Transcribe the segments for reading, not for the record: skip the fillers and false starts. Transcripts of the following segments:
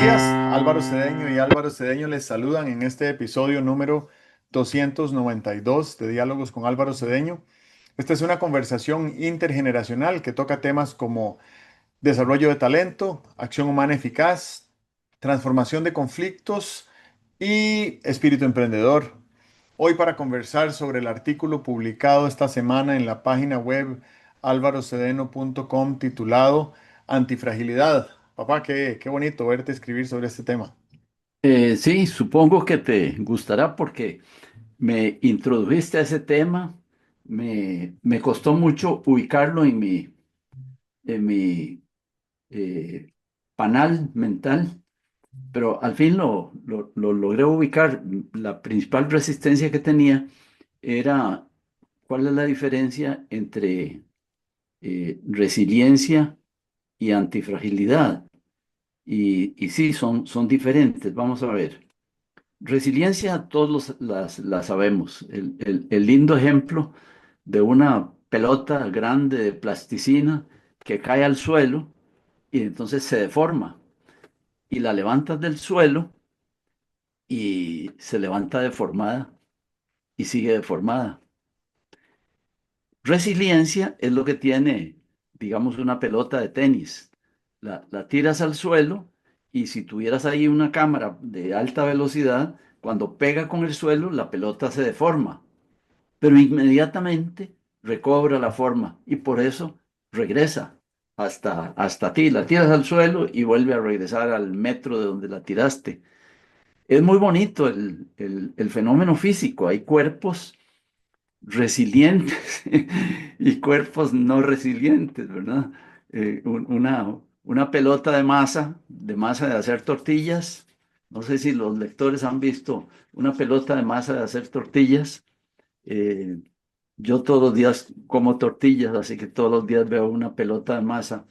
días, Álvaro Cedeño y Álvaro Cedeño les saludan en este episodio número 292 de Diálogos con Álvaro Cedeño. Esta es una conversación intergeneracional que toca temas como desarrollo de talento, acción humana eficaz, transformación de conflictos y espíritu emprendedor. Hoy para conversar sobre el artículo publicado esta semana en la página web alvarocedeno.com titulado Antifragilidad. Papá, qué bonito verte escribir sobre este tema. Sí, supongo que te gustará porque me introdujiste a ese tema. Me costó mucho ubicarlo en mi eh, panal mental, pero al fin lo logré ubicar. La principal resistencia que tenía era cuál es la diferencia entre resiliencia y antifragilidad. Y sí, son diferentes. Vamos a ver. Resiliencia, la sabemos. El lindo ejemplo de una pelota grande de plasticina que cae al suelo y entonces se deforma. Y la levantas del suelo y se levanta deformada y sigue deformada. Resiliencia es lo que tiene, digamos, una pelota de tenis. La tiras al suelo y si tuvieras ahí una cámara de alta velocidad, cuando pega con el suelo, la pelota se deforma, pero inmediatamente recobra la forma y por eso regresa hasta ti. La tiras al suelo y vuelve a regresar al metro de donde la tiraste. Es muy bonito el fenómeno físico. Hay cuerpos resilientes y cuerpos no resilientes, ¿verdad? Una pelota de masa de hacer tortillas. No sé si los lectores han visto una pelota de masa de hacer tortillas. Eh, yo todos los días como tortillas, así que todos los días veo una pelota de masa,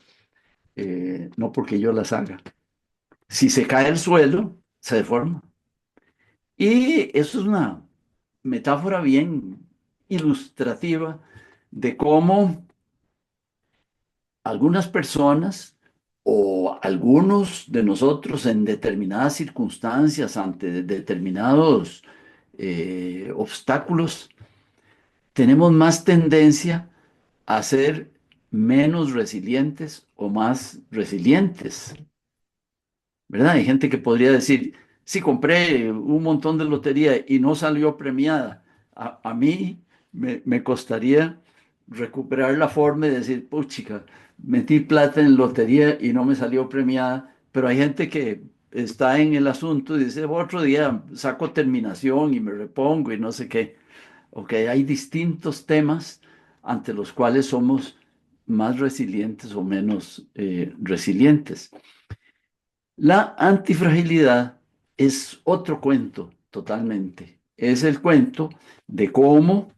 no porque yo las haga. Si se cae al suelo, se deforma. Y eso es una metáfora bien ilustrativa de cómo algunas personas o algunos de nosotros en determinadas circunstancias, ante determinados obstáculos, tenemos más tendencia a ser menos resilientes o más resilientes, ¿verdad? Hay gente que podría decir, sí, compré un montón de lotería y no salió premiada. A mí me costaría recuperar la forma y decir, puchica, metí plata en lotería y no me salió premiada, pero hay gente que está en el asunto y dice, otro día saco terminación y me repongo y no sé qué. Ok, hay distintos temas ante los cuales somos más resilientes o menos resilientes. La antifragilidad es otro cuento totalmente. Es el cuento de cómo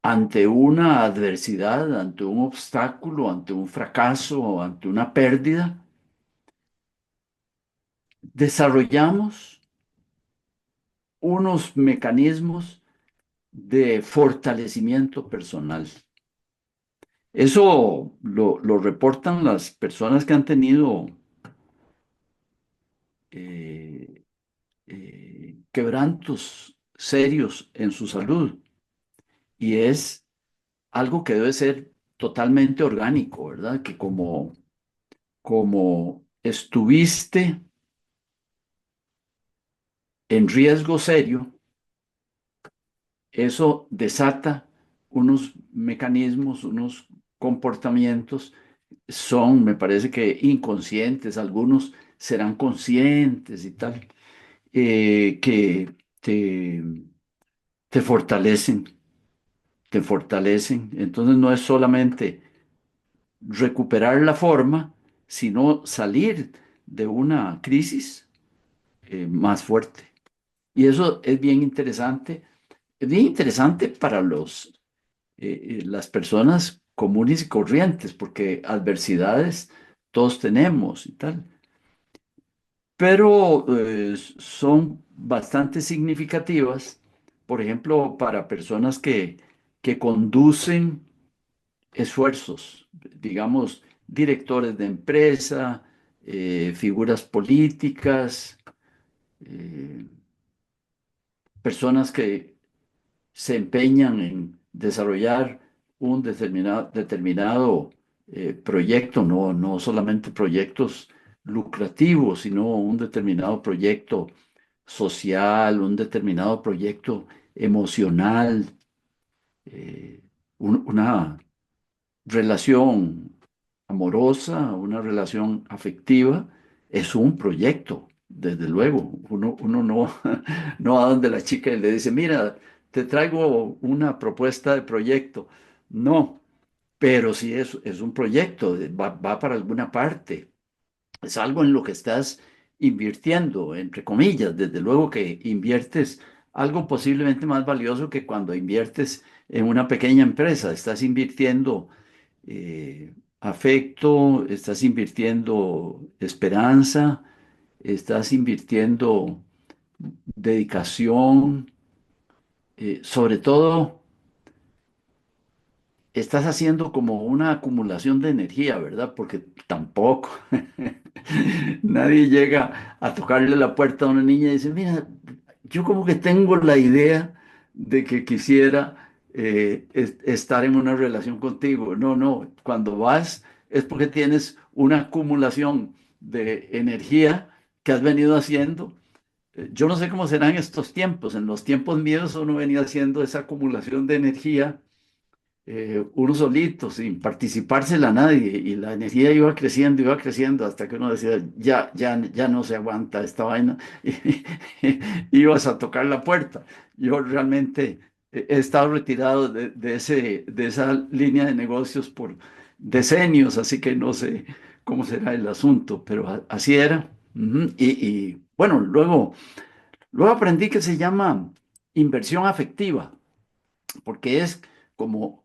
ante una adversidad, ante un obstáculo, ante un fracaso o ante una pérdida, desarrollamos unos mecanismos de fortalecimiento personal. Eso lo reportan las personas que han tenido eh, quebrantos serios en su salud. Y es algo que debe ser totalmente orgánico, ¿verdad? Que como estuviste en riesgo serio, eso desata unos mecanismos, unos comportamientos, son, me parece que inconscientes, algunos serán conscientes y tal, que te fortalecen, te fortalecen. Entonces no es solamente recuperar la forma, sino salir de una crisis más fuerte. Y eso es bien interesante para las personas comunes y corrientes, porque adversidades todos tenemos y tal, pero son bastante significativas, por ejemplo, para personas que conducen esfuerzos, digamos, directores de empresa, figuras políticas, eh, personas que se empeñan en desarrollar un determinado proyecto, no solamente proyectos lucrativos, sino un determinado proyecto social, un determinado proyecto emocional, eh, una relación amorosa, una relación afectiva, es un proyecto, desde luego. Uno no, no va donde la chica y le dice, mira, te traigo una propuesta de proyecto. No, pero si es un proyecto, va para alguna parte. Es algo en lo que estás invirtiendo, entre comillas. Desde luego que inviertes algo posiblemente más valioso que cuando inviertes en una pequeña empresa. Estás invirtiendo afecto, estás invirtiendo esperanza, estás invirtiendo dedicación, sobre todo estás haciendo como una acumulación de energía, ¿verdad? Porque tampoco nadie llega a tocarle la puerta a una niña y dice, mira, yo como que tengo la idea de que quisiera estar en una relación contigo. No, no, cuando vas es porque tienes una acumulación de energía que has venido haciendo. Yo no sé cómo serán estos tiempos. En los tiempos míos uno venía haciendo esa acumulación de energía uno solito, sin participársela a nadie, y la energía iba creciendo, hasta que uno decía, ya no se aguanta esta vaina, y ibas a tocar la puerta. Yo realmente he estado retirado de esa línea de negocios por decenios, así que no sé cómo será el asunto, pero así era. Ujú. Bueno, luego aprendí que se llama inversión afectiva porque es como,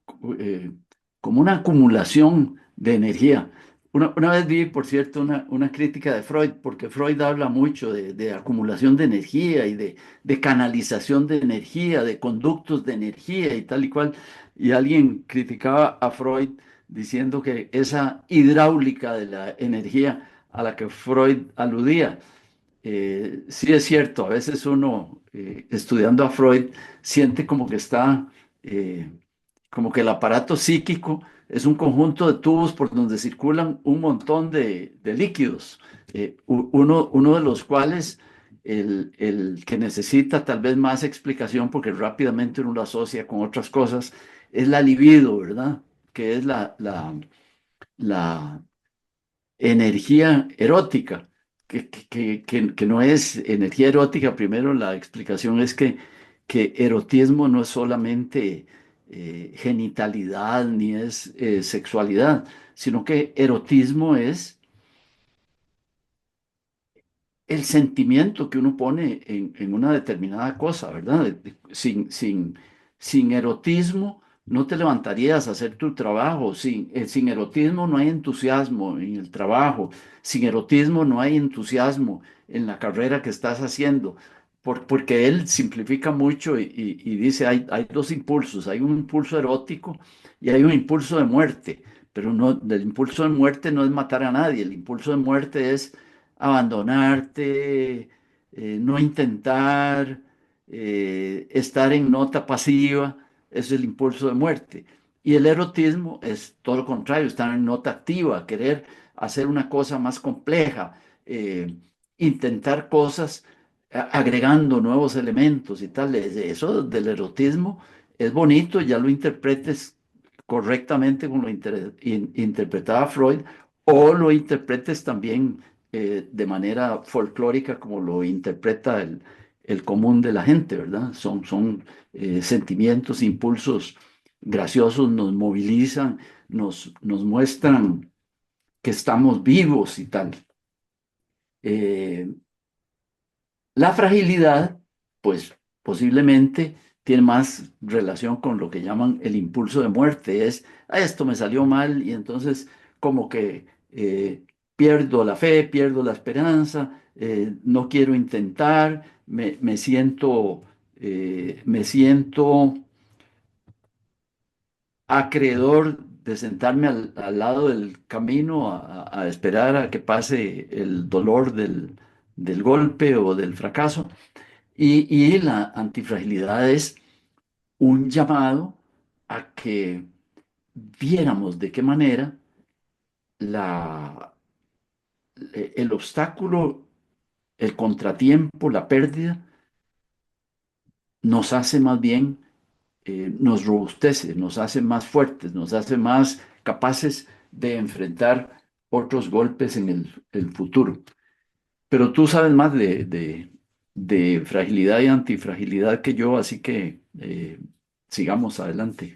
como una acumulación de energía. Una vez vi, por cierto, una crítica de Freud, porque Freud habla mucho de acumulación de energía y de canalización de energía, de conductos de energía y tal y cual. Y alguien criticaba a Freud diciendo que esa hidráulica de la energía a la que Freud aludía sí es cierto, a veces uno estudiando a Freud siente como que está, eh, como que el aparato psíquico es un conjunto de tubos por donde circulan un montón de líquidos, uno de los cuales el que necesita tal vez más explicación porque rápidamente uno lo asocia con otras cosas, es la libido, ¿verdad? Que es la energía erótica, que no es energía erótica. Primero, la explicación es que erotismo no es solamente genitalidad ni es sexualidad, sino que erotismo es el sentimiento que uno pone en una determinada cosa, ¿verdad? Sin erotismo no te levantarías a hacer tu trabajo, sin erotismo no hay entusiasmo en el trabajo, sin erotismo no hay entusiasmo en la carrera que estás haciendo, porque él simplifica mucho y dice, hay dos impulsos, hay un impulso erótico y hay un impulso de muerte, pero no, el impulso de muerte no es matar a nadie, el impulso de muerte es abandonarte, no intentar, estar en nota pasiva, es el impulso de muerte. Y el erotismo es todo lo contrario, estar en nota activa, querer hacer una cosa más compleja, intentar cosas agregando nuevos elementos y tal. Eso del erotismo es bonito, ya lo interpretes correctamente como lo interpretaba Freud, o lo interpretes también de manera folclórica como lo interpreta el común de la gente, ¿verdad? Son sentimientos, impulsos graciosos, nos movilizan, nos muestran que estamos vivos y tal. Eh, la fragilidad, pues posiblemente tiene más relación con lo que llaman el impulso de muerte. Es, "Ah, esto me salió mal y entonces como que pierdo la fe, pierdo la esperanza, no quiero intentar, me siento acreedor de sentarme al lado del camino a esperar a que pase el dolor del golpe o del fracaso. Y la antifragilidad es un llamado a que viéramos de qué manera la, el obstáculo, el contratiempo, la pérdida, nos hace más bien, nos robustece, nos hace más fuertes, nos hace más capaces de enfrentar otros golpes en el futuro. Pero tú sabes más de fragilidad y antifragilidad que yo, así que sigamos adelante.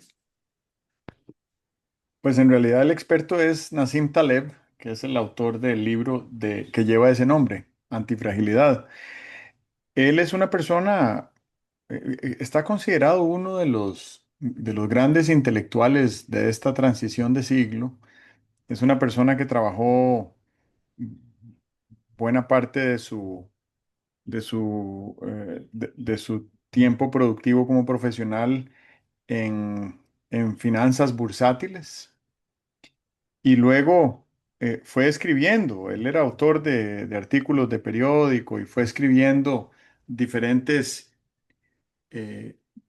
Pues en realidad el experto es Nassim Taleb, que es el autor del libro que lleva ese nombre, Antifragilidad. Él es una persona, está considerado uno de los grandes intelectuales de esta transición de siglo. Es una persona que trabajó buena parte de su tiempo productivo como profesional en, en finanzas bursátiles y luego fue escribiendo. Él era autor de artículos de periódico y fue escribiendo diferentes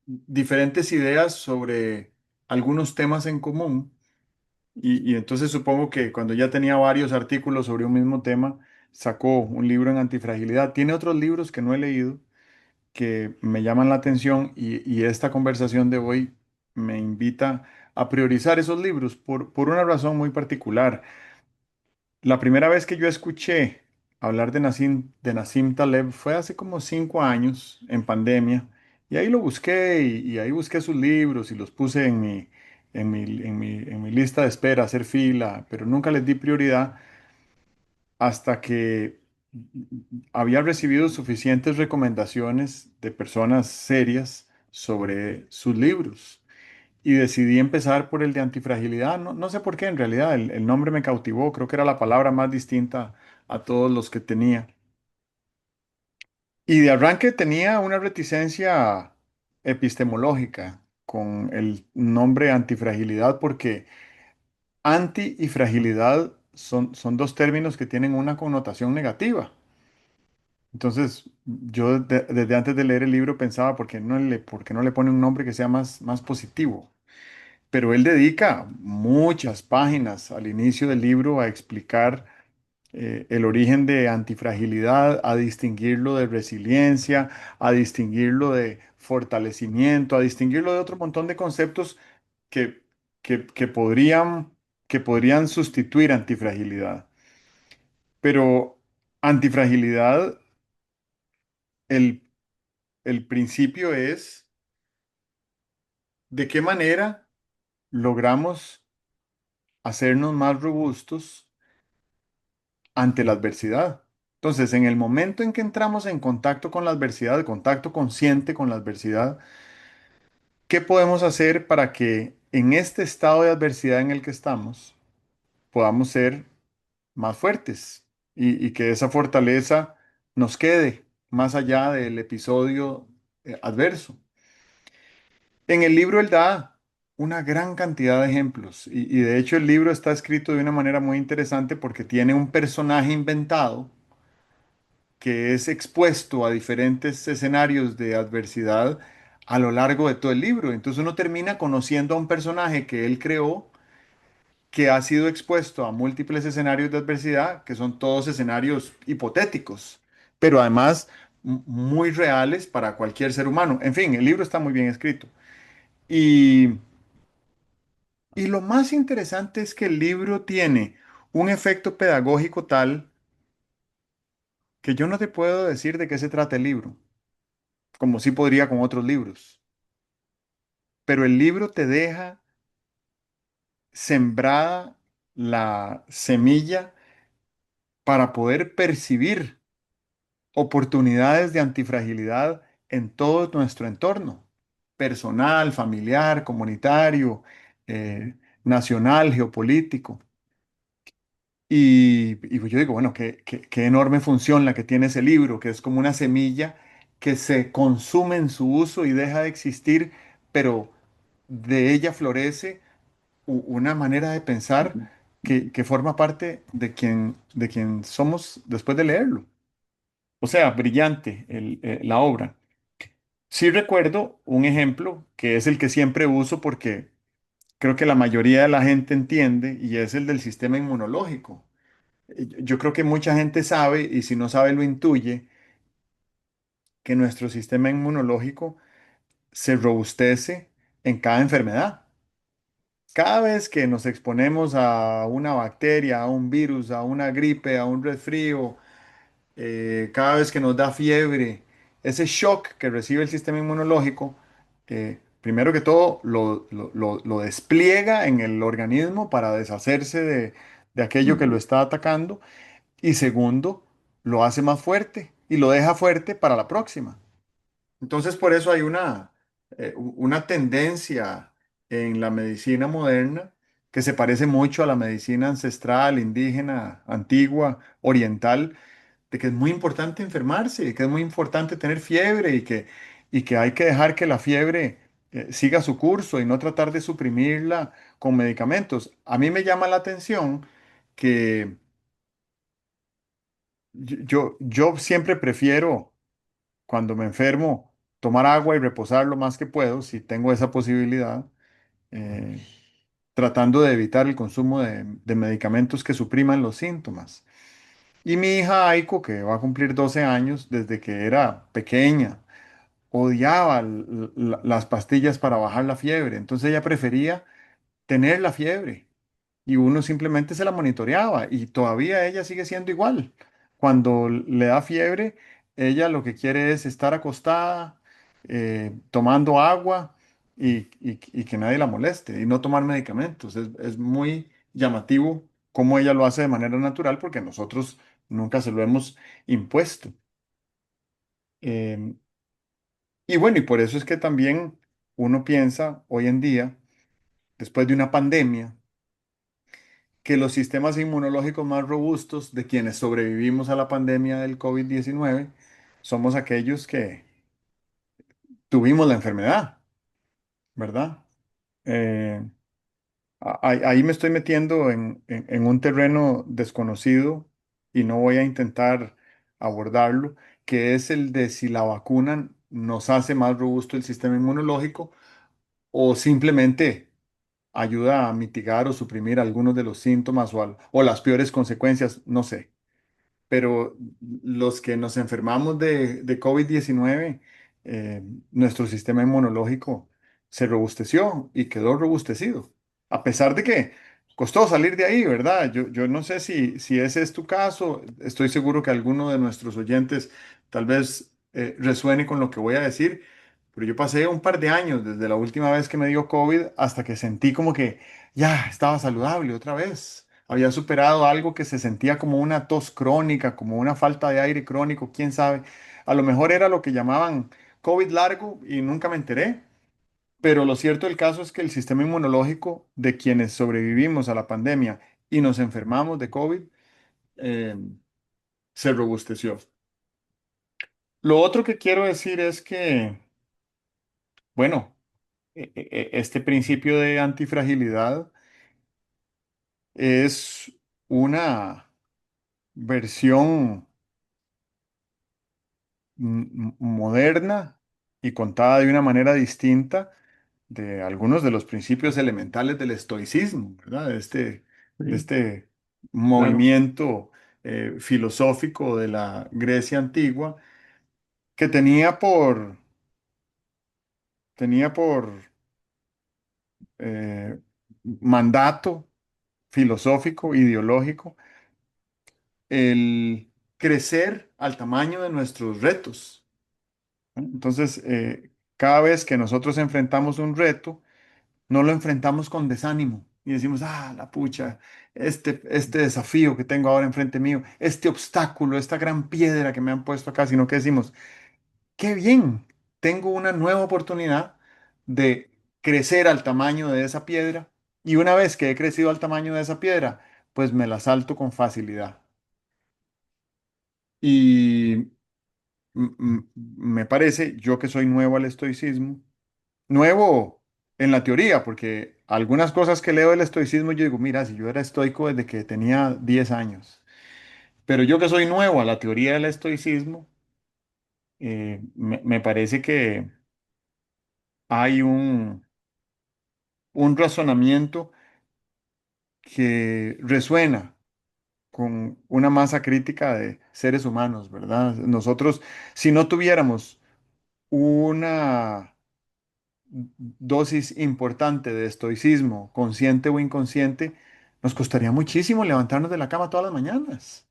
diferentes ideas sobre algunos temas en común. Y entonces supongo que cuando ya tenía varios artículos sobre un mismo tema, sacó un libro en antifragilidad. Tiene otros libros que no he leído que me llaman la atención y esta conversación de hoy me invita a priorizar esos libros por una razón muy particular. La primera vez que yo escuché hablar de Nassim Taleb fue hace como 5 años, en pandemia, y ahí lo busqué y ahí busqué sus libros y los puse en mi lista de espera, hacer fila, pero nunca les di prioridad hasta que había recibido suficientes recomendaciones de personas serias sobre sus libros y decidí empezar por el de antifragilidad. No, no sé por qué, en realidad el nombre me cautivó, creo que era la palabra más distinta a todos los que tenía. Y de arranque tenía una reticencia epistemológica con el nombre antifragilidad porque anti y fragilidad son dos términos que tienen una connotación negativa. Entonces, yo desde antes de leer el libro pensaba, por qué no le pone un nombre que sea más positivo? Pero él dedica muchas páginas al inicio del libro a explicar el origen de antifragilidad, a distinguirlo de resiliencia, a distinguirlo de fortalecimiento, a distinguirlo de otro montón de conceptos que, que que podrían sustituir antifragilidad. Pero antifragilidad, el, el principio es de qué manera logramos hacernos más robustos ante la adversidad. Entonces, en el momento en que entramos en contacto con la adversidad, contacto consciente con la adversidad, ¿qué podemos hacer para que en este estado de adversidad en el que estamos podamos ser más fuertes y que esa fortaleza nos quede más allá del episodio adverso? En el libro él da una gran cantidad de ejemplos y de hecho el libro está escrito de una manera muy interesante porque tiene un personaje inventado que es expuesto a diferentes escenarios de adversidad a lo largo de todo el libro. Entonces uno termina conociendo a un personaje que él creó, que ha sido expuesto a múltiples escenarios de adversidad, que son todos escenarios hipotéticos, pero además muy reales para cualquier ser humano. En fin, el libro está muy bien escrito. Y, y lo más interesante es que el libro tiene un efecto pedagógico tal que yo no te puedo decir de qué se trata el libro, como sí podría con otros libros. Pero el libro te deja sembrada la semilla para poder percibir oportunidades de antifragilidad en todo nuestro entorno, personal, familiar, comunitario, eh, nacional, geopolítico. Y pues yo digo, bueno, qué enorme función la que tiene ese libro, que es como una semilla que se consume en su uso y deja de existir, pero de ella florece una manera de pensar que forma parte de quien somos después de leerlo. O sea, brillante la obra. Sí recuerdo un ejemplo que es el que siempre uso porque creo que la mayoría de la gente entiende y es el del sistema inmunológico. Yo creo que mucha gente sabe y si no sabe lo intuye que nuestro sistema inmunológico se robustece en cada enfermedad. Cada vez que nos exponemos a una bacteria, a un virus, a una gripe, a un resfrío, cada vez que nos da fiebre, ese shock que recibe el sistema inmunológico, primero que todo lo despliega en el organismo para deshacerse de aquello que lo Ujú, está atacando y segundo, lo hace más fuerte y lo deja fuerte para la próxima. Entonces, por eso hay una tendencia en la medicina moderna que se parece mucho a la medicina ancestral, indígena, antigua, oriental, de que es muy importante enfermarse, y que es muy importante tener fiebre y que hay que dejar que la fiebre siga su curso y no tratar de suprimirla con medicamentos. A mí me llama la atención que yo siempre prefiero, cuando me enfermo, tomar agua y reposar lo más que puedo, si tengo esa posibilidad, eh, tratando de evitar el consumo de medicamentos que supriman los síntomas. Y mi hija Aiko, que va a cumplir 12 años, desde que era pequeña, odiaba las pastillas para bajar la fiebre. Entonces ella prefería tener la fiebre y uno simplemente se la monitoreaba y todavía ella sigue siendo igual. Cuando le da fiebre, ella lo que quiere es estar acostada, tomando agua y que nadie la moleste y no tomar medicamentos. Es muy llamativo cómo ella lo hace de manera natural porque nosotros nunca se lo hemos impuesto. Eh, y bueno, y por eso es que también uno piensa hoy en día, después de una pandemia, que los sistemas inmunológicos más robustos de quienes sobrevivimos a la pandemia del COVID-19 somos aquellos que tuvimos la enfermedad, ¿verdad? Eh, ahí me estoy metiendo en un terreno desconocido y no voy a intentar abordarlo, que es el de si la vacuna nos hace más robusto el sistema inmunológico o simplemente ayuda a mitigar o suprimir algunos de los síntomas o las peores consecuencias, no sé. Pero los que nos enfermamos de COVID-19, eh, nuestro sistema inmunológico se robusteció y quedó robustecido, a pesar de que costó salir de ahí, ¿verdad? Yo no sé si ese es tu caso, estoy seguro que alguno de nuestros oyentes tal vez resuene con lo que voy a decir, pero yo pasé un par de años desde la última vez que me dio COVID hasta que sentí como que ya estaba saludable otra vez. Había superado algo que se sentía como una tos crónica, como una falta de aire crónico, quién sabe. A lo mejor era lo que llamaban COVID largo y nunca me enteré. Pero lo cierto del caso es que el sistema inmunológico de quienes sobrevivimos a la pandemia y nos enfermamos de COVID eh, se robusteció. Lo otro que quiero decir es que, bueno, este principio de antifragilidad es una versión moderna y contada de una manera distinta de algunos de los principios elementales del estoicismo, ¿verdad? De sí, este claro. movimiento filosófico de la Grecia antigua que tenía por eh, mandato filosófico, ideológico, el crecer al tamaño de nuestros retos. ¿No? Entonces, cada vez que nosotros enfrentamos un reto, no lo enfrentamos con desánimo y decimos, ah, la pucha, este desafío que tengo ahora enfrente mío, este obstáculo, esta gran piedra que me han puesto acá, sino que decimos, qué bien, tengo una nueva oportunidad de crecer al tamaño de esa piedra y una vez que he crecido al tamaño de esa piedra, pues me la salto con facilidad. Y me parece, yo que soy nuevo al estoicismo, nuevo. en la teoría, porque algunas cosas que leo del estoicismo, yo digo, mira, si yo era estoico desde que tenía 10 años, pero yo que soy nuevo a la teoría del estoicismo, me parece que hay un razonamiento que resuena con una masa crítica de seres humanos, ¿verdad? Nosotros, si no tuviéramos una dosis importante de estoicismo, consciente o inconsciente, nos costaría muchísimo levantarnos de la cama todas las mañanas,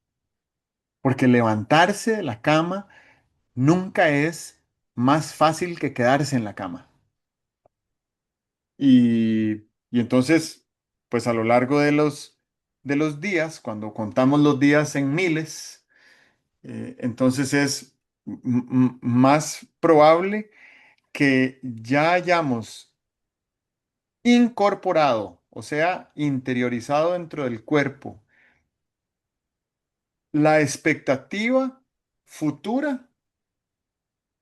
porque levantarse de la cama nunca es más fácil que quedarse en la cama. Y entonces, pues a lo largo de los días, cuando contamos los días en miles, entonces es más probable que ya hayamos incorporado, o sea, interiorizado dentro del cuerpo, la expectativa futura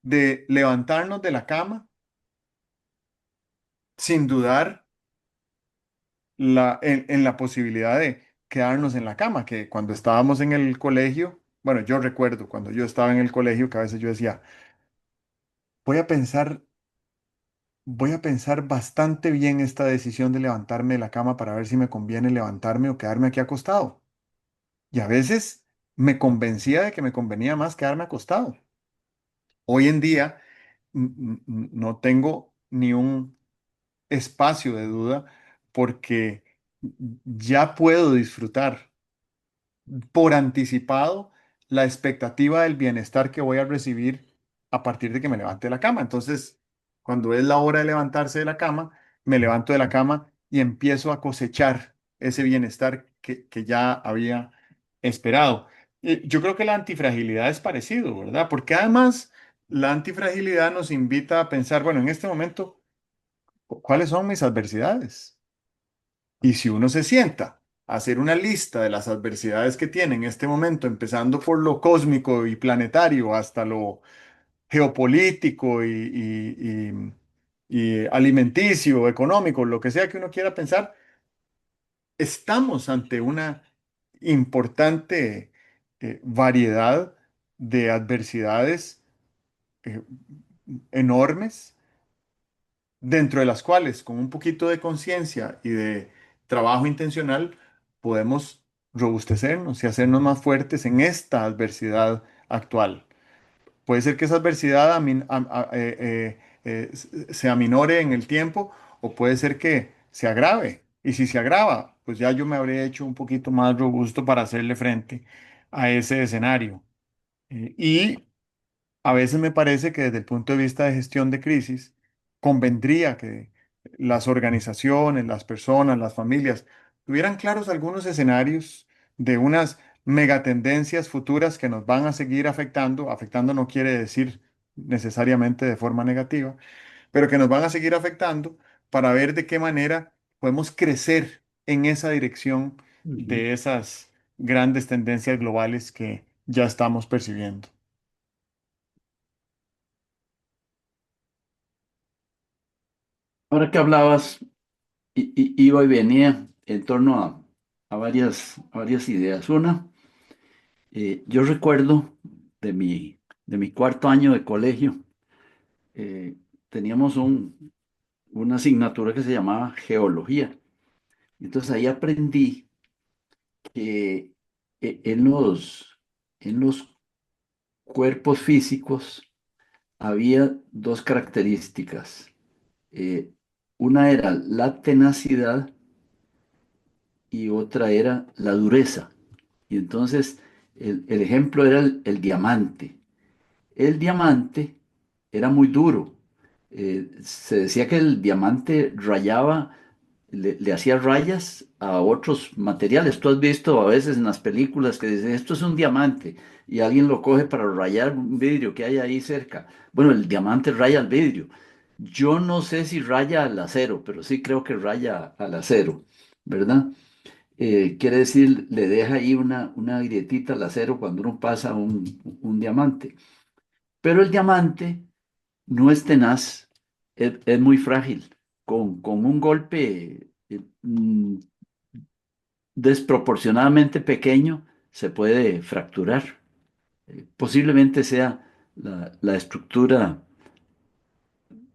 de levantarnos de la cama sin dudar en la posibilidad de quedarnos en la cama, que cuando estábamos en el colegio, bueno, yo recuerdo cuando yo estaba en el colegio que a veces yo decía, voy a pensar, voy a pensar bastante bien esta decisión de levantarme de la cama para ver si me conviene levantarme o quedarme aquí acostado. Y a veces me convencía de que me convenía más quedarme acostado. Hoy en día no tengo ni un espacio de duda porque ya puedo disfrutar por anticipado la expectativa del bienestar que voy a recibir a partir de que me levante de la cama. Entonces, cuando es la hora de levantarse de la cama, me levanto de la cama y empiezo a cosechar ese bienestar que ya había esperado. Yo creo que la antifragilidad es parecido, ¿verdad? Porque además la antifragilidad nos invita a pensar, bueno, en este momento, ¿cuáles son mis adversidades? Y si uno se sienta a hacer una lista de las adversidades que tiene en este momento, empezando por lo cósmico y planetario hasta lo geopolítico y alimenticio, económico, lo que sea que uno quiera pensar, estamos ante una importante variedad de adversidades eh, enormes dentro de las cuales con un poquito de conciencia y de trabajo intencional podemos robustecernos y hacernos más fuertes en esta adversidad actual. Puede ser que esa adversidad se aminore en el tiempo o puede ser que se agrave. Y si se agrava, pues ya yo me habré hecho un poquito más robusto para hacerle frente a ese escenario. Y a veces me parece que desde el punto de vista de gestión de crisis, convendría que las organizaciones, las personas, las familias tuvieran claros algunos escenarios de unas megatendencias futuras que nos van a seguir afectando. Afectando no quiere decir necesariamente de forma negativa, pero que nos van a seguir afectando para ver de qué manera podemos crecer en esa dirección Ujú. de esas grandes tendencias globales que ya estamos percibiendo. Ahora que hablabas, iba y venía en torno a varias ideas. Una, yo recuerdo de mi cuarto año de colegio, eh, teníamos una asignatura que se llamaba geología. Entonces ahí aprendí que en los cuerpos físicos había dos características. Eh, una era la tenacidad y otra era la dureza. Y entonces el ejemplo era el diamante. El diamante era muy duro. Se decía que el diamante rayaba, le hacía rayas a otros materiales. Tú has visto a veces en las películas que dicen, esto es un diamante, y alguien lo coge para rayar un vidrio que hay ahí cerca. Bueno, el diamante raya el vidrio. Yo no sé si raya al acero, pero sí creo que raya al acero, ¿verdad? Quiere decir, le deja ahí una grietita al acero cuando uno pasa un diamante. Pero el diamante no es tenaz, es muy frágil. con un golpe desproporcionadamente pequeño se puede fracturar. Posiblemente sea la estructura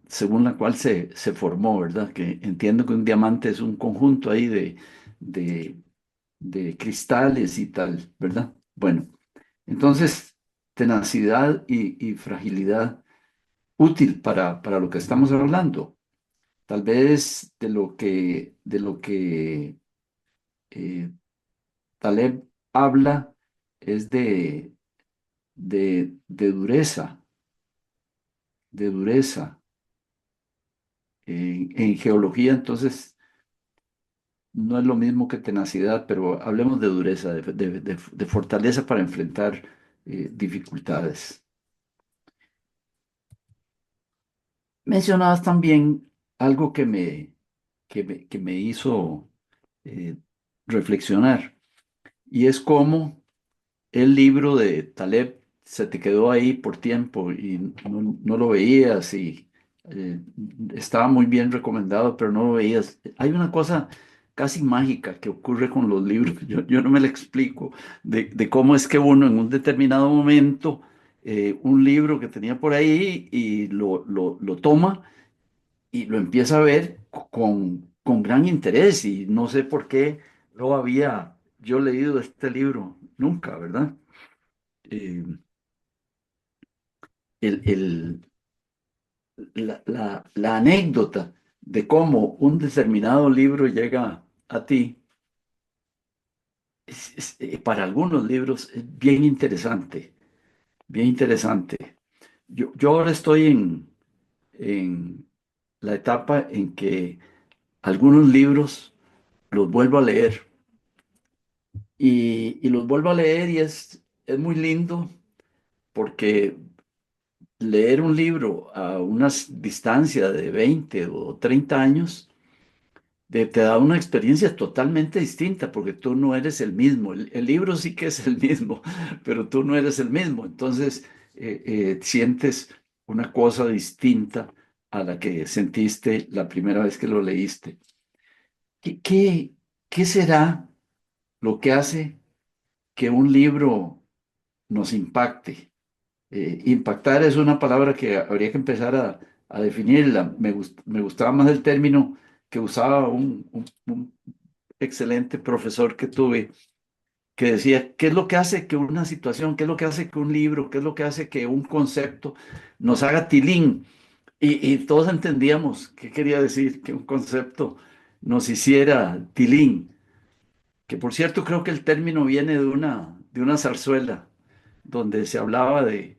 según la cual se formó, ¿verdad? Que entiendo que un diamante es un conjunto ahí de, de cristales y tal, ¿verdad? Bueno, entonces, tenacidad y fragilidad útil para lo que estamos hablando. Tal vez de lo que eh, Taleb habla es de dureza, de dureza. En geología, entonces, no es lo mismo que tenacidad, pero hablemos de dureza, de fortaleza para enfrentar dificultades. Mencionabas también algo que me hizo eh, reflexionar, y es cómo el libro de Taleb se te quedó ahí por tiempo y no lo veías y eh, estaba muy bien recomendado, pero no lo veías. Hay una cosa casi mágica que ocurre con los libros, yo no me la explico, de cómo es que uno en un determinado momento, un libro que tenía por ahí y lo toma y lo empieza a ver con gran interés y no sé por qué no había yo leído este libro nunca, ¿verdad? eh, el- la anécdota de cómo un determinado libro llega a ti, para algunos libros es bien interesante, bien interesante. Yo ahora estoy en la etapa en que algunos libros los vuelvo a leer y los vuelvo a leer y es muy lindo porque leer un libro a una distancia de 20 o 30 años te da una experiencia totalmente distinta porque tú no eres el mismo. El libro sí que es el mismo, pero tú no eres el mismo. Entonces sientes una cosa distinta a la que sentiste la primera vez que lo leíste. ¿Qué, qué, qué será lo que hace que un libro nos impacte? Impactar es una palabra que habría que empezar a definirla. Me gustaba más el término que usaba un excelente profesor que tuve, que decía, ¿qué es lo que hace que una situación, qué es lo que hace que un libro, qué es lo que hace que un concepto nos haga tilín? Y todos entendíamos qué quería decir que un concepto nos hiciera tilín, que por cierto creo que el término viene de una zarzuela donde se hablaba de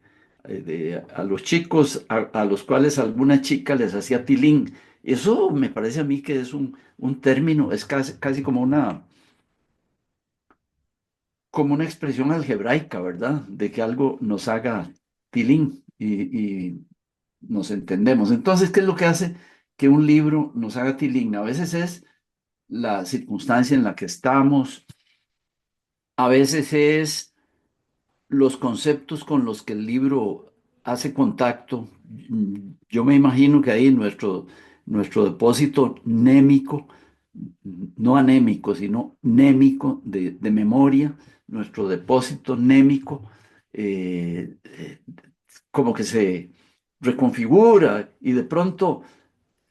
a los chicos a los cuales alguna chica les hacía tilín. Eso me parece a mí que es un término, es casi como una expresión algebraica, ¿verdad? De que algo nos haga tilín y nos entendemos. Entonces, ¿qué es lo que hace que un libro nos haga tilín? A veces es la circunstancia en la que estamos, a veces es los conceptos con los que el libro hace contacto. Yo me imagino que ahí nuestro depósito némico, no anémico, sino némico de memoria, nuestro depósito némico, como que se reconfigura y de pronto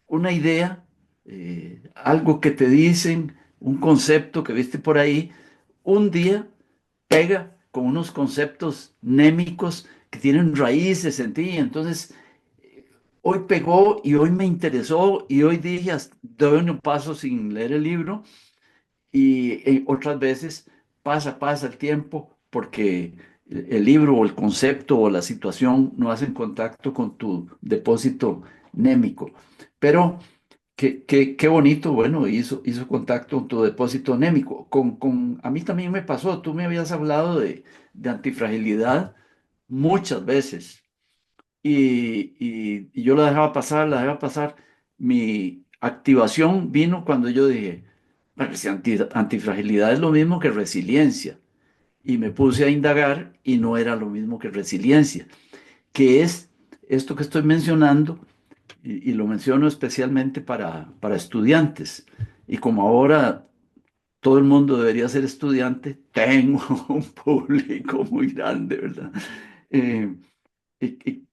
una idea, algo que te dicen, un concepto que viste por ahí, un día pega con unos conceptos némicos que tienen raíces en ti. Entonces, hoy pegó y hoy me interesó y hoy dije, doy un paso sin leer el libro y otras veces pasa el tiempo porque el libro o el concepto o la situación no hacen contacto con tu depósito némico. Pero qué bonito, bueno, hizo contacto con tu depósito anémico. A mí también me pasó, tú me habías hablado de antifragilidad muchas veces y yo la dejaba pasar. Mi activación vino cuando yo dije, bueno, si antifragilidad es lo mismo que resiliencia. Y me puse a indagar y no era lo mismo que resiliencia, que es esto que estoy mencionando, y lo menciono especialmente para estudiantes. Y como ahora todo el mundo debería ser estudiante, tengo un público muy grande, ¿verdad? Eh, y- y-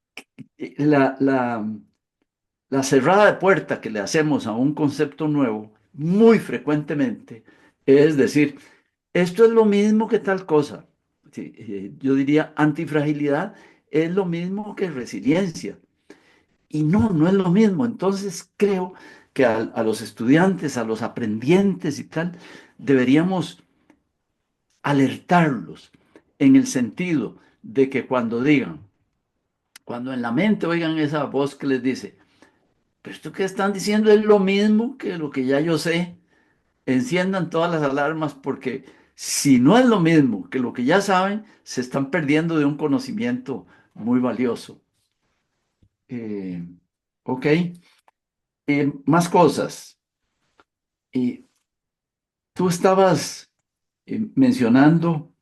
la cerrada de puerta que le hacemos a un concepto nuevo muy frecuentemente es decir, esto es lo mismo que tal cosa. Sí, yo diría antifragilidad es lo mismo que resiliencia. Y no, no es lo mismo. Entonces creo que a los estudiantes, a los aprendientes y tal, deberíamos alertarlos en el sentido de que cuando digan, cuando en la mente oigan esa voz que les dice, pero esto que están diciendo es lo mismo que lo que ya yo sé, enciendan todas las alarmas porque si no es lo mismo que lo que ya saben, se están perdiendo de un conocimiento muy valioso. Eh, ok, más cosas. Y tú estabas mencionando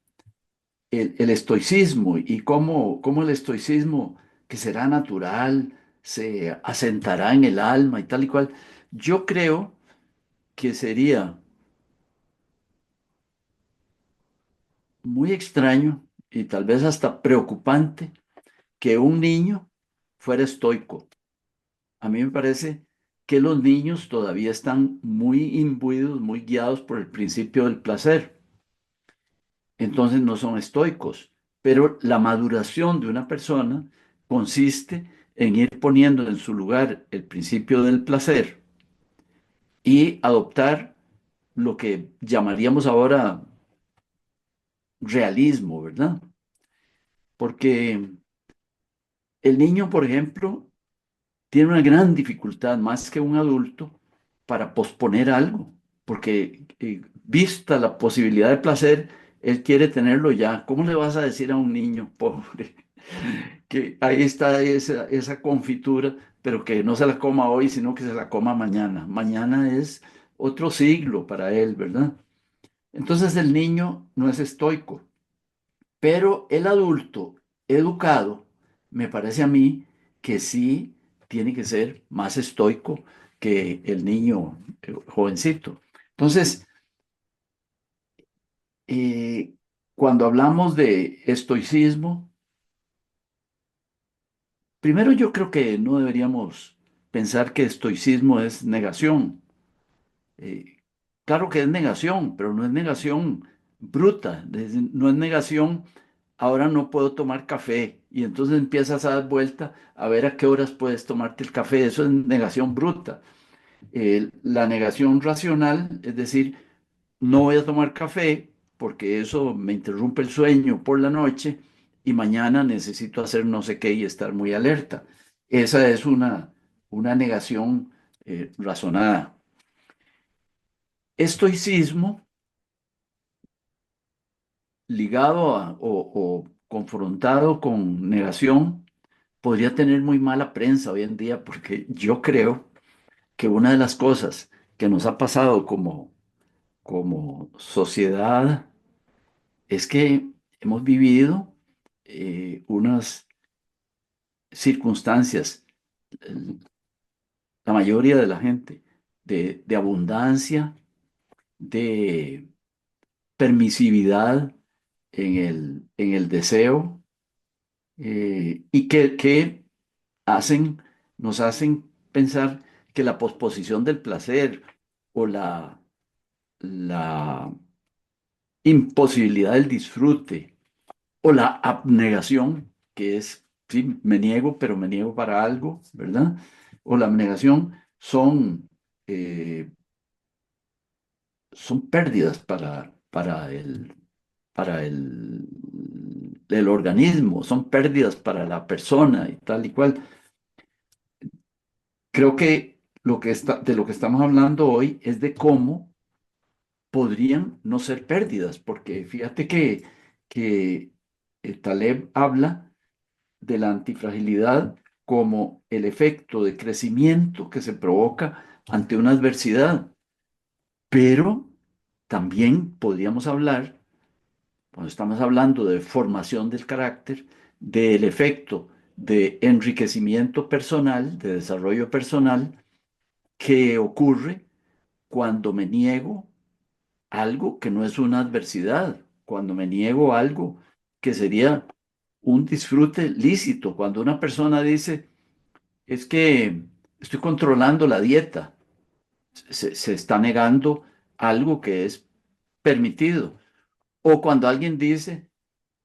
el estoicismo y cómo el estoicismo, que será natural, se asentará en el alma y tal y cual. Yo creo que sería muy extraño y tal vez hasta preocupante que un niño fuera estoico. A mí me parece que los niños todavía están muy imbuidos, muy guiados por el principio del placer. Entonces no son estoicos, pero la maduración de una persona consiste en ir poniendo en su lugar el principio del placer y adoptar lo que llamaríamos ahora realismo, ¿verdad? Porque el niño, por ejemplo, tiene una gran dificultad, más que un adulto, para posponer algo, porque vista la posibilidad de placer, él quiere tenerlo ya. ¿Cómo le vas a decir a un niño pobre que ahí está esa confitura, pero que no se la coma hoy, sino que se la coma mañana? Mañana es otro siglo para él, ¿verdad? Entonces el niño no es estoico, pero el adulto educado, me parece a mí que sí tiene que ser más estoico que el niño jovencito. Entonces, eh, cuando hablamos de estoicismo, primero yo creo que no deberíamos pensar que estoicismo es negación. Eh, claro que es negación, pero no es negación bruta, no es negación, ahora no puedo tomar café y entonces empiezas a dar vuelta a ver a qué horas puedes tomarte el café, eso es negación bruta. La negación racional, es decir, no voy a tomar café porque eso me interrumpe el sueño por la noche y mañana necesito hacer no sé qué y estar muy alerta. Esa es una negación razonada. Estoicismo ligado o confrontado con negación podría tener muy mala prensa hoy en día porque yo creo que una de las cosas que nos ha pasado como sociedad es que hemos vivido unas circunstancias, eh, la mayoría de la gente, de abundancia, de permisividad en el deseo y que hacen, nos hacen pensar que la posposición del placer o la imposibilidad del disfrute o la abnegación, que es, sí, me niego, pero me niego para algo, ¿verdad? O la abnegación eh, son pérdidas para el organismo, son pérdidas para la persona y tal y cual. Creo que de lo que estamos hablando hoy es de cómo podrían no ser pérdidas, porque fíjate que Taleb habla de la antifragilidad como el efecto de crecimiento que se provoca ante una adversidad, pero también podríamos hablar, cuando estamos hablando de formación del carácter, del efecto de enriquecimiento personal, de desarrollo personal, que ocurre cuando me niego algo que no es una adversidad, cuando me niego algo que sería un disfrute lícito, cuando una persona dice, es que estoy controlando la dieta, se está negando algo que es permitido. O cuando alguien dice,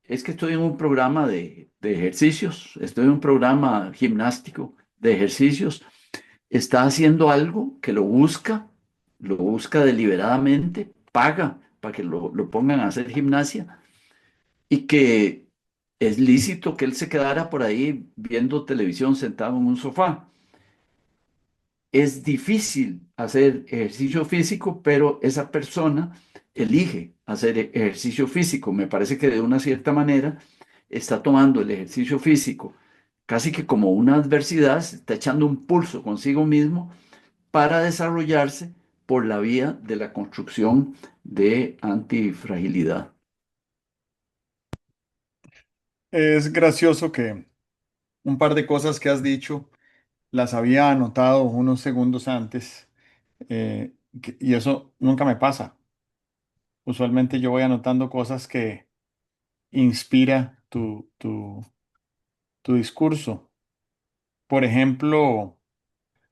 es que estoy en un programa de ejercicios, estoy en un programa gimnástico de ejercicios, está haciendo algo que lo busca deliberadamente, paga para que lo pongan a hacer gimnasia y que es lícito que él se quedara por ahí viendo televisión sentado en un sofá. Es difícil hacer ejercicio físico, pero esa persona elige hacer ejercicio físico. Me parece que de una cierta manera está tomando el ejercicio físico casi que como una adversidad, se está echando un pulso consigo mismo para desarrollarse por la vía de la construcción de antifragilidad. Es gracioso que un par de cosas que has dicho las había anotado unos segundos antes, y eso nunca me pasa. Usualmente yo voy anotando cosas que inspira tu discurso. Por ejemplo,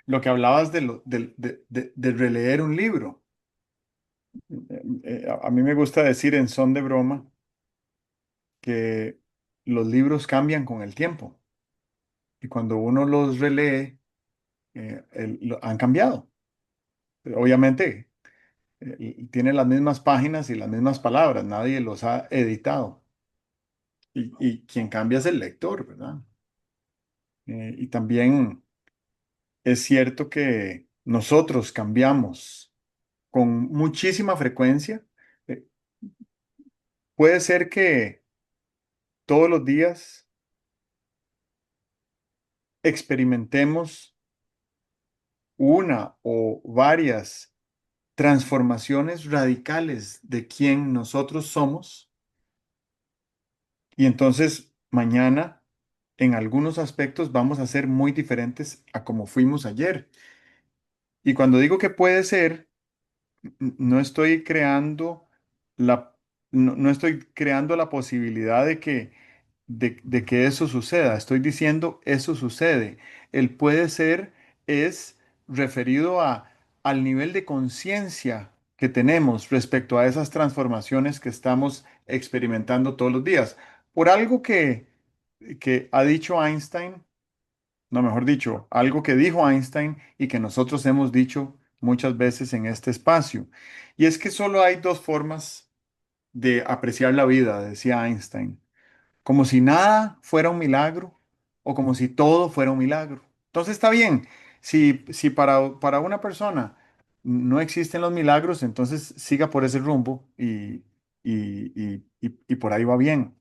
lo que hablabas de releer un libro. A mí me gusta decir en son de broma que los libros cambian con el tiempo y cuando uno los relee, han cambiado. Obviamente, tienen las mismas páginas y las mismas palabras, nadie los ha editado. Y quien cambia es el lector, ¿verdad? Y también es cierto que nosotros cambiamos con muchísima frecuencia. Eh, Puede ser que todos los días experimentemos una o varias transformaciones radicales de quién nosotros somos y entonces mañana en algunos aspectos vamos a ser muy diferentes a como fuimos ayer. Y cuando digo que puede ser, no estoy creando la, no estoy creando la posibilidad de que eso suceda. Estoy diciendo eso sucede. El puede ser es referido al nivel de conciencia que tenemos respecto a esas transformaciones que estamos experimentando todos los días. Por algo que ha dicho Einstein, no, mejor dicho, algo que dijo Einstein y que nosotros hemos dicho muchas veces en este espacio. Y es que solo hay dos formas de apreciar la vida, decía Einstein, como si nada fuera un milagro o como si todo fuera un milagro. Entonces está bien, si para una persona no existen los milagros, entonces siga por ese rumbo y por ahí va bien.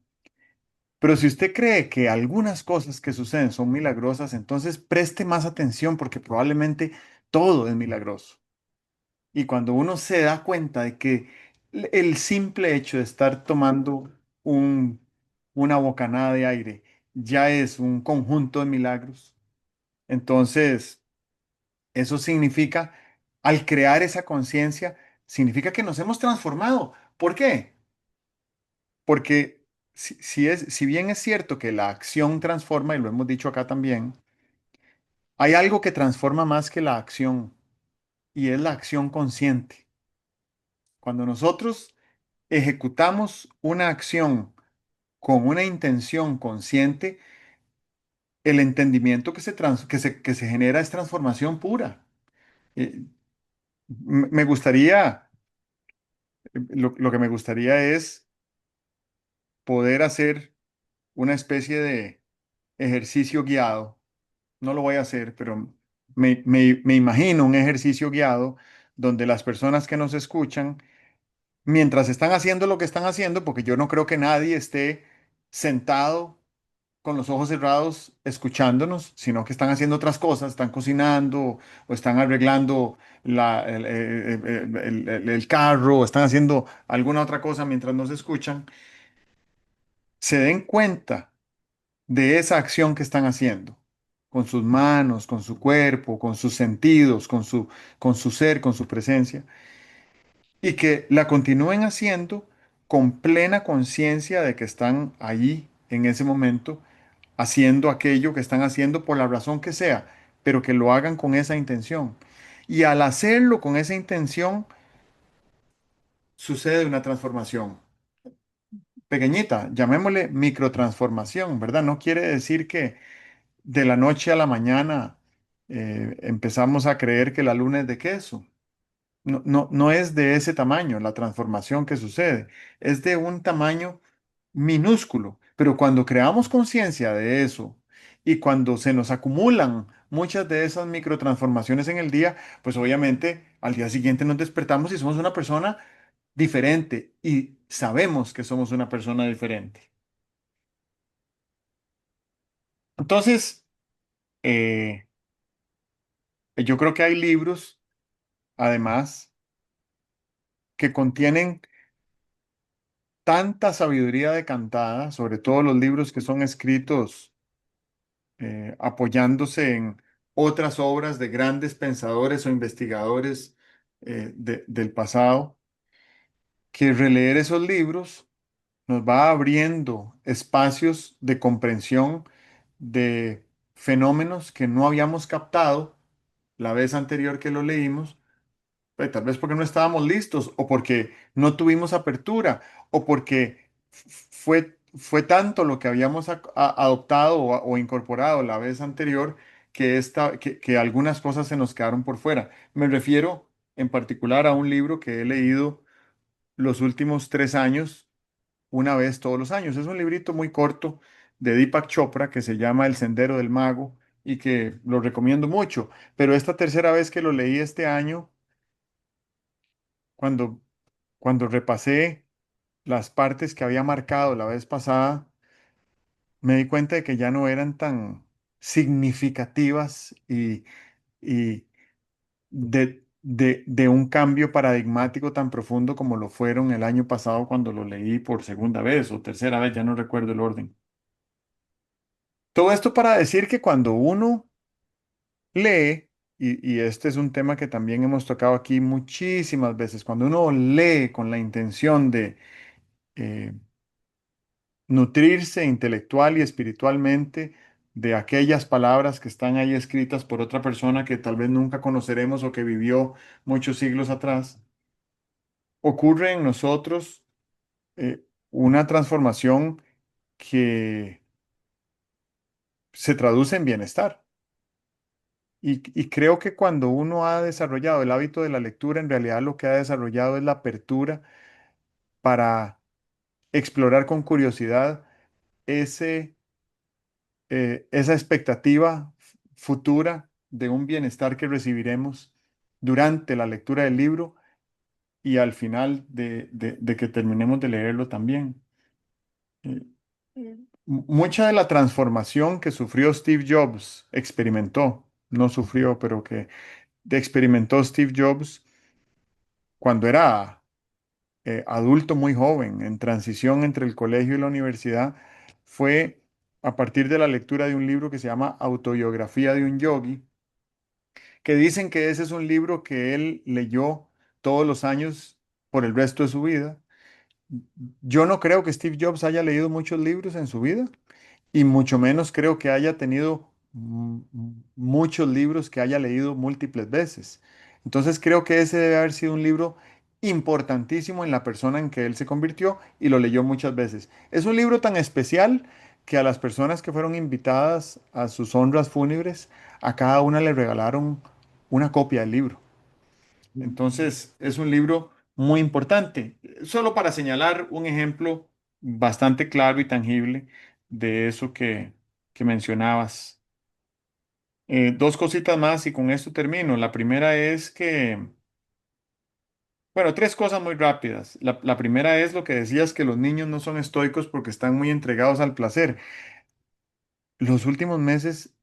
Pero si usted cree que algunas cosas que suceden son milagrosas, entonces preste más atención porque probablemente todo es milagroso. Y cuando uno se da cuenta de que el simple hecho de estar tomando un, una bocanada de aire ya es un conjunto de milagros, entonces eso significa, al crear esa conciencia, significa que nos hemos transformado. ¿Por qué? Porque si bien es cierto que la acción transforma, y lo hemos dicho acá también, hay algo que transforma más que la acción, y es la acción consciente. Cuando nosotros ejecutamos una acción con una intención consciente, el entendimiento que se genera es transformación pura. Eh, Me gustaría, lo que me gustaría es poder hacer una especie de ejercicio guiado. No lo voy a hacer, pero me imagino un ejercicio guiado donde las personas que nos escuchan, mientras están haciendo lo que están haciendo, porque yo no creo que nadie esté sentado con los ojos cerrados escuchándonos, sino que están haciendo otras cosas, están cocinando o están arreglando el carro, o están haciendo alguna otra cosa mientras nos escuchan, se den cuenta de esa acción que están haciendo, con sus manos, con su cuerpo, con sus sentidos, con su ser, con su presencia, y que la continúen haciendo con plena conciencia de que están allí en ese momento haciendo aquello que están haciendo por la razón que sea, pero que lo hagan con esa intención. Y al hacerlo con esa intención, sucede una transformación pequeñita, llamémosle microtransformación, ¿verdad? No quiere decir que de la noche a la mañana empezamos a creer que la luna es de queso. No, no, no es de ese tamaño la transformación que sucede, es de un tamaño minúsculo, pero cuando creamos conciencia de eso y cuando se nos acumulan muchas de esas microtransformaciones en el día, pues obviamente al día siguiente nos despertamos y somos una persona diferente y sabemos que somos una persona diferente. Entonces, eh, yo creo que hay libros, además, que contienen tanta sabiduría decantada, sobre todo los libros que son escritos apoyándose en otras obras de grandes pensadores o investigadores del pasado, que releer esos libros nos va abriendo espacios de comprensión de fenómenos que no habíamos captado la vez anterior que lo leímos, tal vez porque no estábamos listos o porque no tuvimos apertura o porque fue tanto lo que habíamos adoptado o incorporado la vez anterior que algunas cosas se nos quedaron por fuera. Me refiero en particular a un libro que he leído los últimos 3 años, una vez todos los años. Es un librito muy corto de Deepak Chopra que se llama El Sendero del Mago y que lo recomiendo mucho. Pero esta tercera vez que lo leí este año, cuando, cuando repasé las partes que había marcado la vez pasada, me di cuenta de que ya no eran tan significativas y de un cambio paradigmático tan profundo como lo fueron el año pasado cuando lo leí por segunda vez o tercera vez, ya no recuerdo el orden. Todo esto para decir que cuando uno lee, y este es un tema que también hemos tocado aquí muchísimas veces, cuando uno lee con la intención de eh, nutrirse intelectual y espiritualmente de aquellas palabras que están ahí escritas por otra persona que tal vez nunca conoceremos o que vivió muchos siglos atrás, ocurre en nosotros una transformación que se traduce en bienestar. Y creo que cuando uno ha desarrollado el hábito de la lectura, en realidad lo que ha desarrollado es la apertura para explorar con curiosidad ese esa expectativa futura de un bienestar que recibiremos durante la lectura del libro y al final de que terminemos de leerlo también. Eh, Mucha de la transformación que sufrió Steve Jobs, experimentó, no sufrió, pero que experimentó Steve Jobs cuando era adulto muy joven, en transición entre el colegio y la universidad, fue a partir de la lectura de un libro que se llama Autobiografía de un Yogi, que dicen que ese es un libro que él leyó todos los años por el resto de su vida. Yo no creo que Steve Jobs haya leído muchos libros en su vida y mucho menos creo que haya tenido muchos libros que haya leído múltiples veces. Entonces creo que ese debe haber sido un libro importantísimo en la persona en que él se convirtió y lo leyó muchas veces. Es un libro tan especial que a las personas que fueron invitadas a sus honras fúnebres, a cada una le regalaron una copia del libro. Entonces es un libro muy importante. Solo para señalar un ejemplo bastante claro y tangible de eso que mencionabas. Dos cositas más y con esto termino. La primera es que, bueno, tres cosas muy rápidas. La primera es lo que decías, que los niños no son estoicos porque están muy entregados al placer. Los últimos meses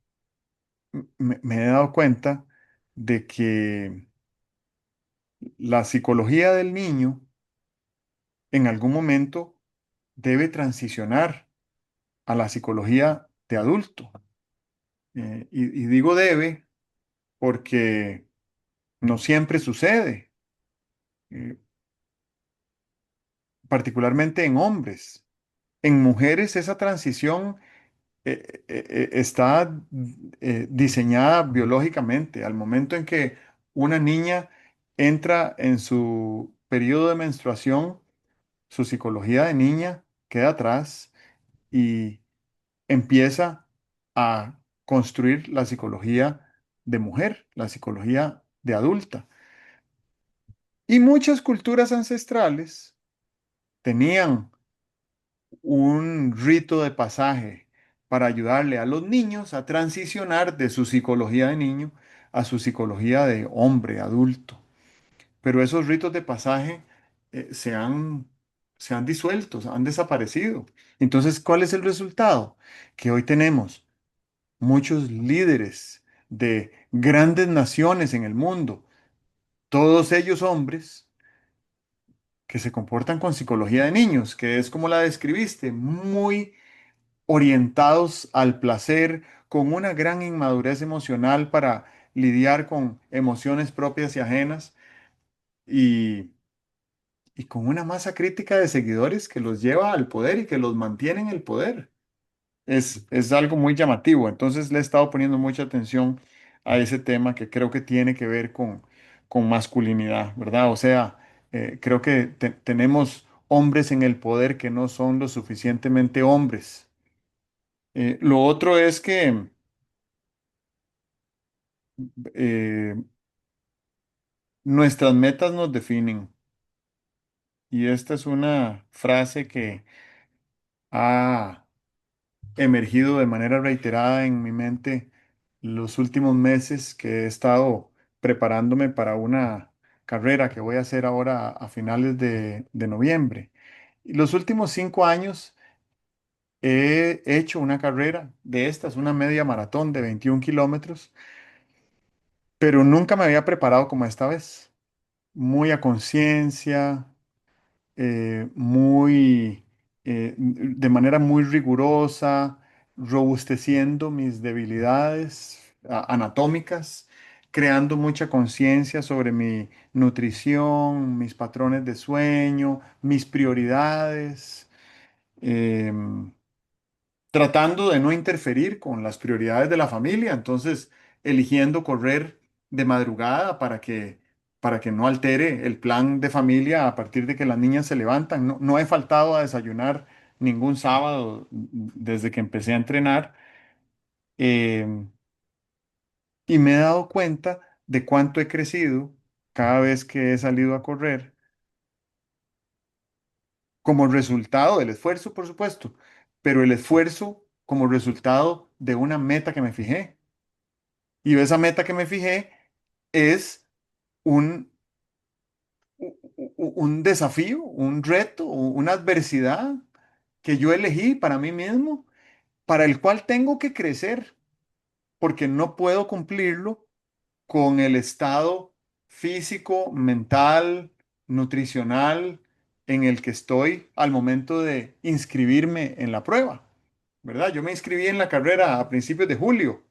me he dado cuenta de que la psicología del niño en algún momento debe transicionar a la psicología de adulto. Y digo debe porque no siempre sucede, eh, particularmente en hombres. En mujeres esa transición está diseñada biológicamente. Al momento en que una niña entra en su periodo de menstruación, su psicología de niña queda atrás y empieza a construir la psicología de mujer, la psicología de adulta. Y muchas culturas ancestrales tenían un rito de pasaje para ayudarle a los niños a transicionar de su psicología de niño a su psicología de hombre adulto. Pero esos ritos de pasaje se han disuelto, han desaparecido. Entonces, ¿cuál es el resultado? Que hoy tenemos muchos líderes de grandes naciones en el mundo, todos ellos hombres, que se comportan con psicología de niños, que es como la describiste, muy orientados al placer, con una gran inmadurez emocional para lidiar con emociones propias y ajenas y, y con una masa crítica de seguidores que los lleva al poder y que los mantiene en el poder. Es algo muy llamativo. Entonces le he estado poniendo mucha atención a ese tema que creo que tiene que ver con masculinidad, ¿verdad? O sea, creo que tenemos hombres en el poder que no son lo suficientemente hombres. Lo otro es que eh, nuestras metas nos definen. Y esta es una frase que ha emergido de manera reiterada en mi mente los últimos meses que he estado preparándome para una carrera que voy a hacer ahora a finales de noviembre. Y los últimos 5 años he hecho una carrera de estas, una media maratón de 21 kilómetros, pero nunca me había preparado como esta vez. Muy a conciencia, de manera muy rigurosa, robusteciendo mis debilidades anatómicas, creando mucha conciencia sobre mi nutrición, mis patrones de sueño, mis prioridades. em, Tratando de no interferir con las prioridades de la familia, entonces eligiendo correr de madrugada para que no altere el plan de familia a partir de que las niñas se levantan. No, no he faltado a desayunar ningún sábado desde que empecé a entrenar, eh, y me he dado cuenta de cuánto he crecido cada vez que he salido a correr como resultado del esfuerzo, por supuesto, pero el esfuerzo como resultado de una meta que me fijé. Y esa meta que me fijé es un, un desafío, un reto, una adversidad que yo elegí para mí mismo, para el cual tengo que crecer, porque no puedo cumplirlo con el estado físico, mental, nutricional en el que estoy al momento de inscribirme en la prueba, ¿verdad? Yo me inscribí en la carrera a principios de julio.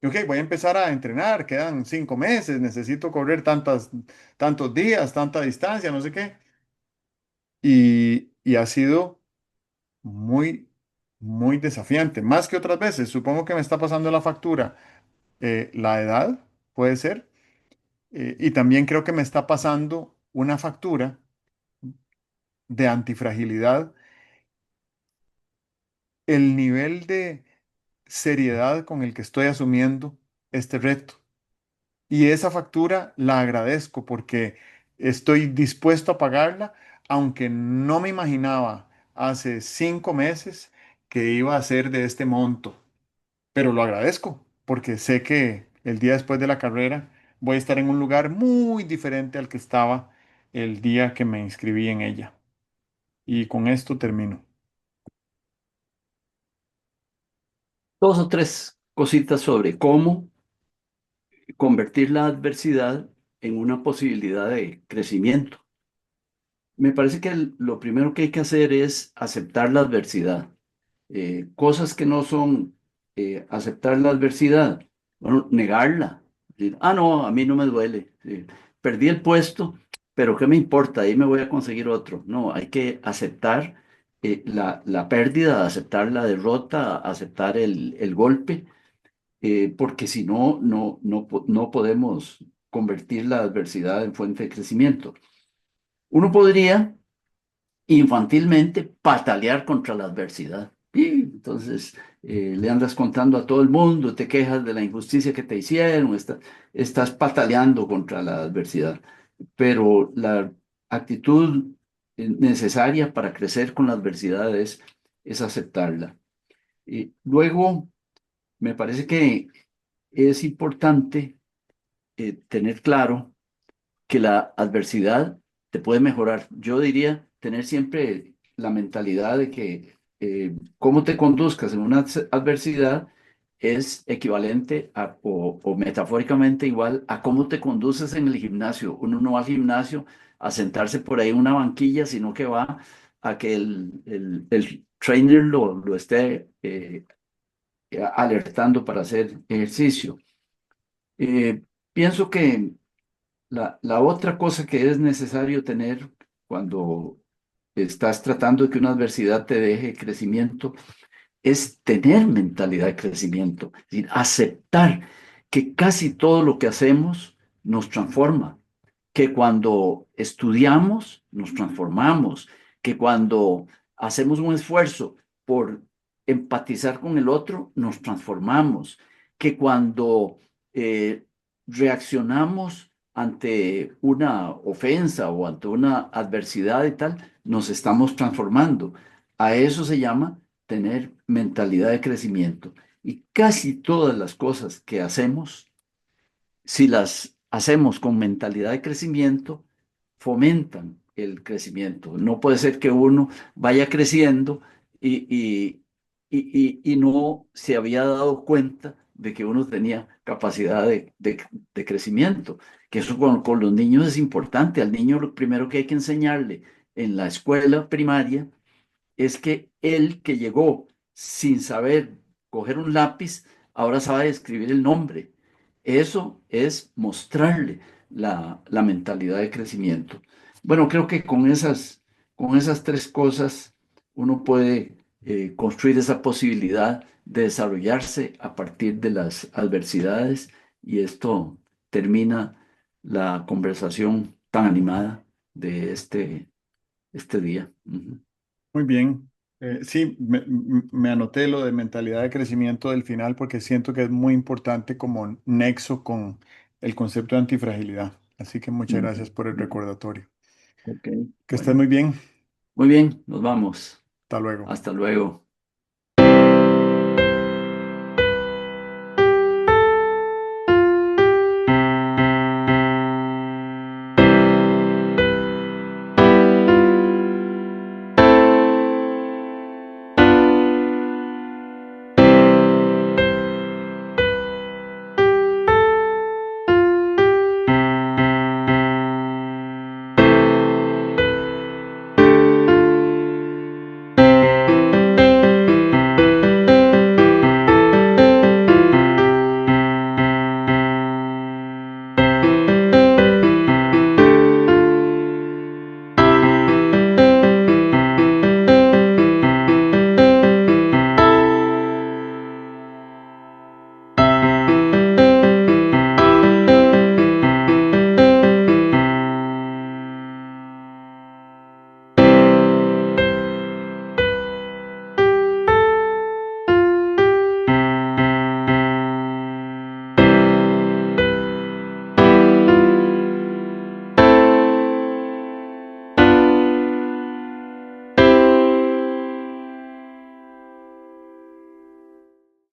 Y, ok, voy a empezar a entrenar, quedan 5 meses, necesito correr tantos días, tanta distancia, no sé qué. Y ha sido muy, muy desafiante, más que otras veces. Supongo que me está pasando la factura, la edad, puede ser, y también creo que me está pasando una factura de antifragilidad, el nivel de seriedad con el que estoy asumiendo este reto. Y esa factura la agradezco porque estoy dispuesto a pagarla, aunque no me imaginaba hace 5 meses que iba a ser de este monto. Pero lo agradezco porque sé que el día después de la carrera voy a estar en un lugar muy diferente al que estaba el día que me inscribí en ella. Y con esto termino. Dos o tres cositas sobre cómo convertir la adversidad en una posibilidad de crecimiento. Me parece que lo primero que hay que hacer es aceptar la adversidad. Cosas que no son aceptar la adversidad. Bueno, negarla. Decir, ah, no, a mí no me duele. Sí, perdí el puesto, pero ¿qué me importa? Ahí me voy a conseguir otro. No, hay que aceptar la pérdida, aceptar la derrota, aceptar el golpe, porque si no, no podemos convertir la adversidad en fuente de crecimiento. Uno podría infantilmente patalear contra la adversidad. Y entonces le andas contando a todo el mundo, te quejas de la injusticia que te hicieron, estás pataleando contra la adversidad. Pero la actitud necesaria para crecer con la adversidad es aceptarla. Y luego, me parece que es importante tener claro que la adversidad te puede mejorar. Yo diría tener siempre la mentalidad de que cómo te conduzcas en una adversidad es equivalente o metafóricamente igual a cómo te conduces en el gimnasio. Uno no va al gimnasio a sentarse por ahí en una banquilla, sino que va a que el trainer lo esté alertando para hacer ejercicio. Pienso que la otra cosa que es necesario tener cuando estás tratando de que una adversidad te deje crecimiento es tener mentalidad de crecimiento, es decir, aceptar que casi todo lo que hacemos nos transforma, que cuando estudiamos nos transformamos, que cuando hacemos un esfuerzo por empatizar con el otro nos transformamos, que cuando eh, reaccionamos ante una ofensa o ante una adversidad y tal, nos estamos transformando. A eso se llama tener mentalidad de crecimiento. Y casi todas las cosas que hacemos, si las hacemos con mentalidad de crecimiento, fomentan el crecimiento. No puede ser que uno vaya creciendo y no se había dado cuenta de que uno tenía capacidad de crecimiento, que eso con los niños es importante. Al niño lo primero que hay que enseñarle en la escuela primaria es que él que llegó sin saber coger un lápiz, ahora sabe escribir el nombre. Eso es mostrarle la mentalidad de crecimiento. Bueno, creo que con esas tres cosas uno puede construir esa posibilidad de desarrollarse a partir de las adversidades y esto termina la conversación tan animada de este día. Ujú. Muy bien. Sí, me anoté lo de mentalidad de crecimiento del final porque siento que es muy importante como nexo con el concepto de antifragilidad. Así que muchas Ujú, gracias por el ujú. recordatorio. Ok, Que estés bueno. muy bien. Muy bien, nos vamos. Hasta luego. Hasta luego.